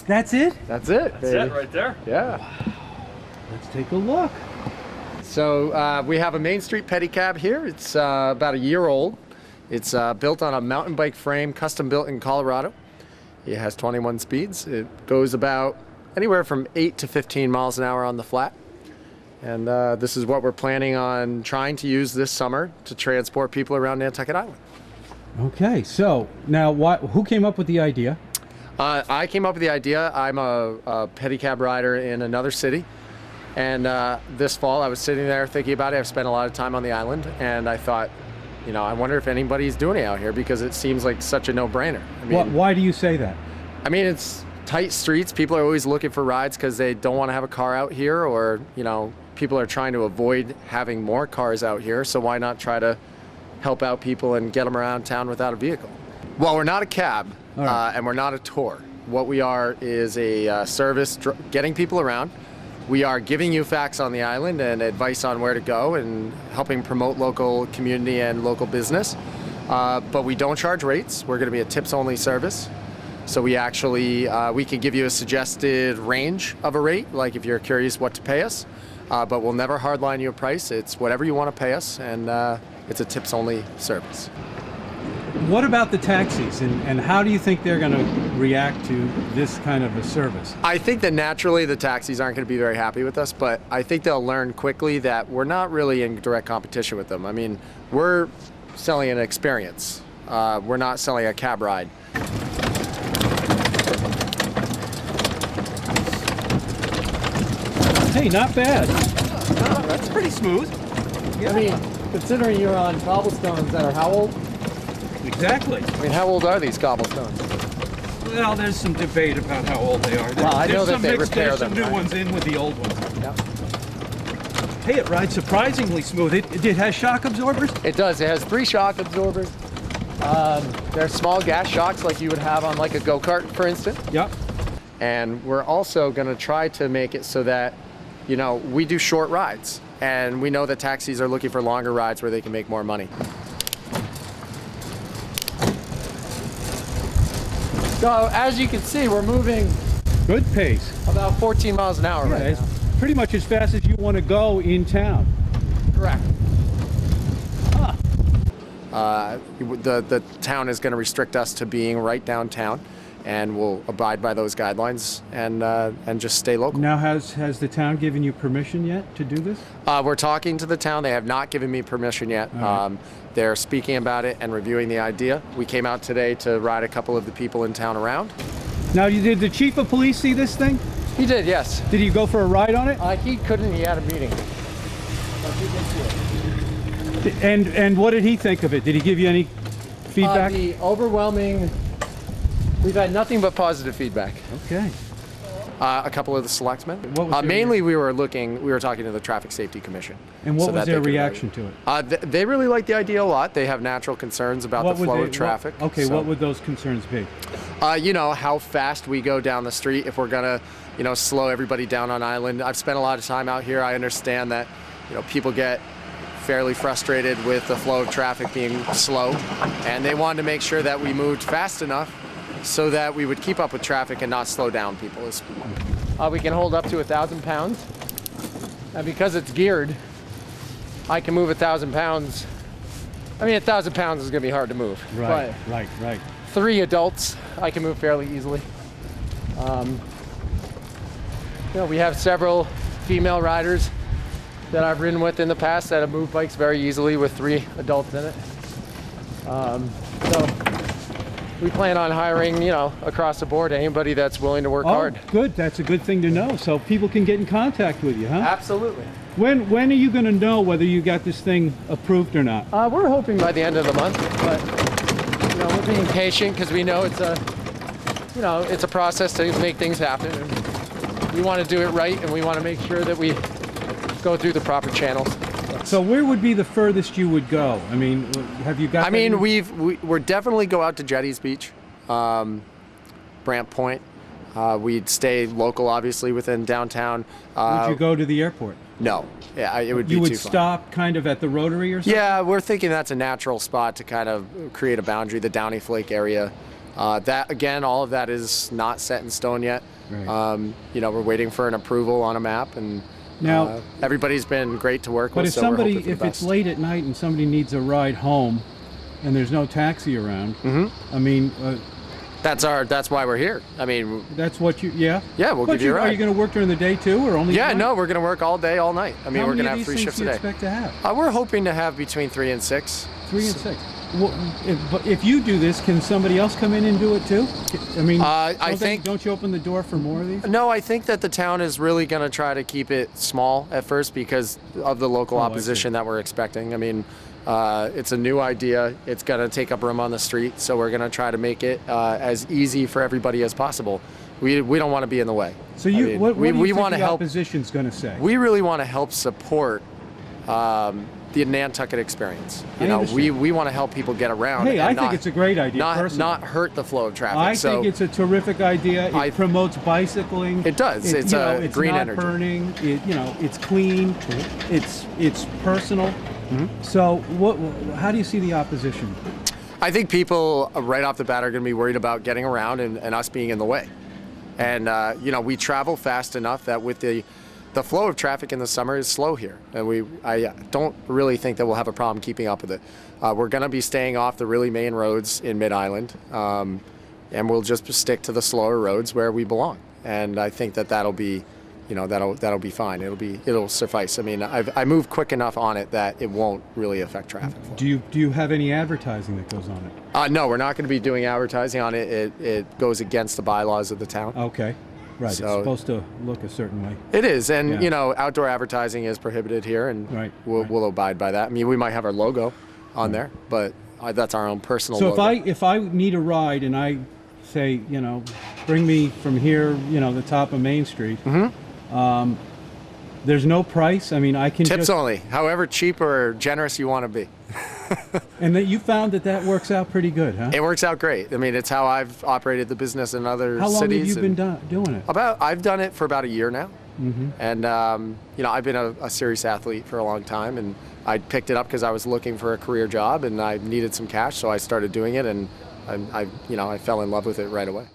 That's it? That's it. That's it right there. Yeah. Wow. Let's take a look. So we have a Main Street pedicab here. It's about a year old. It's built on a mountain bike frame, custom built in Colorado. It has 21 speeds. It goes about anywhere from 8 to 15 miles an hour on the flat. And this is what we're planning on trying to use this summer to transport people around Nantucket Island. Okay, so now who came up with the idea? I came up with the idea. I'm a pedicab rider in another city. And this fall I was sitting there thinking about it. I've spent a lot of time on the island, and I thought, you know, I wonder if anybody's doing it out here, because it seems like such a no-brainer. I mean, why do you say that? I mean, it's tight streets. People are always looking for rides because they don't want to have a car out here, or, you know, people are trying to avoid having more cars out here. So why not try to help out people and get them around town without a vehicle? Well, we're not a cab, and we're not a tour. What we are is a service getting people around. We are giving you facts on the island and advice on where to go and helping promote local community and local business. But we don't charge rates. We're going to be a tips-only service. So we actually, we can give you a suggested range of a rate, like if you're curious what to pay us. But we'll never hardline you a price. It's whatever you want to pay us, and it's a tips-only service. What about the taxis, and how do you think they're going to react to this kind of a service? I think that naturally the taxis aren't going to be very happy with us, but I think they'll learn quickly that we're not really in direct competition with them. I mean, we're selling an experience. We're not selling a cab ride. Hey, not bad. Oh, that's pretty smooth. Yeah. I mean, considering you're on cobblestones that are how old? Exactly. I mean, how old are these cobblestones? Well, there's some debate about how old they are. Well, I know that they repair them. There's some new ones in with the old ones. Yep. Hey, it rides surprisingly smooth. It has shock absorbers? It does. It has 3 shock absorbers. They're small gas shocks like you would have on like a go-kart, for instance. Yep. And we're also going to try to make it so that, you know, we do short rides. And we know that taxis are looking for longer rides where they can make more money. So as you can see, we're moving good pace, about 14 miles an hour right it's now. Pretty much as fast as you want to go in town. Correct. Huh. The town is going to restrict us to being right downtown, and we'll abide by those guidelines and just stay local. Now, has the town given you permission yet to do this? We're talking to the town. They have not given me permission yet. Right. They're speaking about it and reviewing the idea. We came out today to ride a couple of the people in town around. Now, did the chief of police see this thing? He did, yes. Did he go for a ride on it? He couldn't. He had a meeting. But he did see it. And what did he think of it? Did he give you any feedback? The overwhelming, we've had nothing but positive feedback. Okay. A couple of the selectmen. What was mainly we were talking to the Traffic Safety Commission. And what was their reaction to it? They really like the idea a lot. They have natural concerns about the flow of traffic. What would those concerns be? You know, how fast we go down the street, if we're gonna, you know, slow everybody down on island. I've spent a lot of time out here. I understand that, you know, people get fairly frustrated with the flow of traffic being slow, and they wanted to make sure that we moved fast enough so that we would keep up with traffic and not slow down people. We can hold up to 1,000 pounds, and because it's geared, I can move 1,000 pounds. I mean, 1,000 pounds is gonna be hard to move. Right, but right. 3 adults, I can move fairly easily. You know, we have several female riders that I've ridden with in the past that have moved bikes very easily with 3 adults in it. So we plan on hiring, you know, across the board, anybody that's willing to work hard. Good. That's a good thing to know. So people can get in contact with you, huh? Absolutely. When are you going to know whether you got this thing approved or not? We're hoping by the end of the month, but you know, we're being patient because we know it's a process to make things happen. And we want to do it right, and we want to make sure that we go through the proper channels. So where would be the furthest you would go? I mean, have you got? I mean, we're definitely go out to Jetties Beach, Brant Point. We'd stay local, obviously, within downtown. Would you go to the airport? No. Yeah, it would be too far. You would stop kind of at the Rotary or something? Yeah, we're thinking that's a natural spot to kind of create a boundary, the Downy Flake area. That again, all of that is not set in stone yet. Right. You know, we're waiting for an approval on a map, and Now, everybody's been great to work but with. if so we're somebody, hoping for the if it's best. late at night and somebody needs a ride home, and there's no taxi around, I mean, That's why we're here. I mean, that's what you, yeah? Yeah, we'll But give you a Are ride. you going to work during the day too, or only? yeah, at night? no, we're going to work all day, all night. I mean, How we're many going to of have these 3 things shifts do a you day. expect to have? We're hoping to have between 3 and 6. 3 and 6. Well, but if you do this, can somebody else come in and do it too? I mean, don't you open the door for more of these? No, I think that the town is really going to try to keep it small at first because of the local I opposition that we're expecting. I mean, it's a new idea. It's going to take up room on the street, so we're going to try to make it as easy for everybnancy as possible. We don't want to be in the way. So you, I mean, what do you we think want to the help. opposition's going to say? We really want to help support the Nantucket experience. You know, we want to help people get around. Hey, and I think it's a great idea. personally. not hurt the flow of traffic. I so think it's a terrific idea. It promotes bicycling. It does. It's you know, a it's green not energy. burning. You know, it's clean. It's personal. So, how do you see the opposition? I think people right off the bat are going to be worried about getting around and us being in the way. And you know, we travel fast enough that with the flow of traffic in the summer is slow here, and I don't really think that we'll have a problem keeping up with it. We're going to be staying off the really main roads in Mid-Island, and we'll just stick to the slower roads where we belong. And I think that that'll be, you know, that'll be fine. It'll suffice. I mean, I move quick enough on it that it won't really affect traffic flow. Do you have any advertising that goes on it? No, we're not going to be doing advertising on it. It goes against the bylaws of the town. Okay. Right, So- it's supposed to look a certain way. It is, and Yeah. you know, outdoor advertising is prohibited here, and Right, we'll abide by that. I mean, we might have our logo on there, but that's our own personal So logo. if I need a ride and I say, you know, bring me from here, you know, the top of Main Street, there's no price. I mean, I can Tips just, only, however cheap or generous you want to be. and that you found that works out pretty good, huh? It works out great. I mean, it's how I've operated the business in other How long cities. have you been doing it? I've done it for about a year now, and you know, I've been a serious athlete for a long time, and I picked it up because I was looking for a career job and I needed some cash, so I started doing it, and I fell in love with it right away.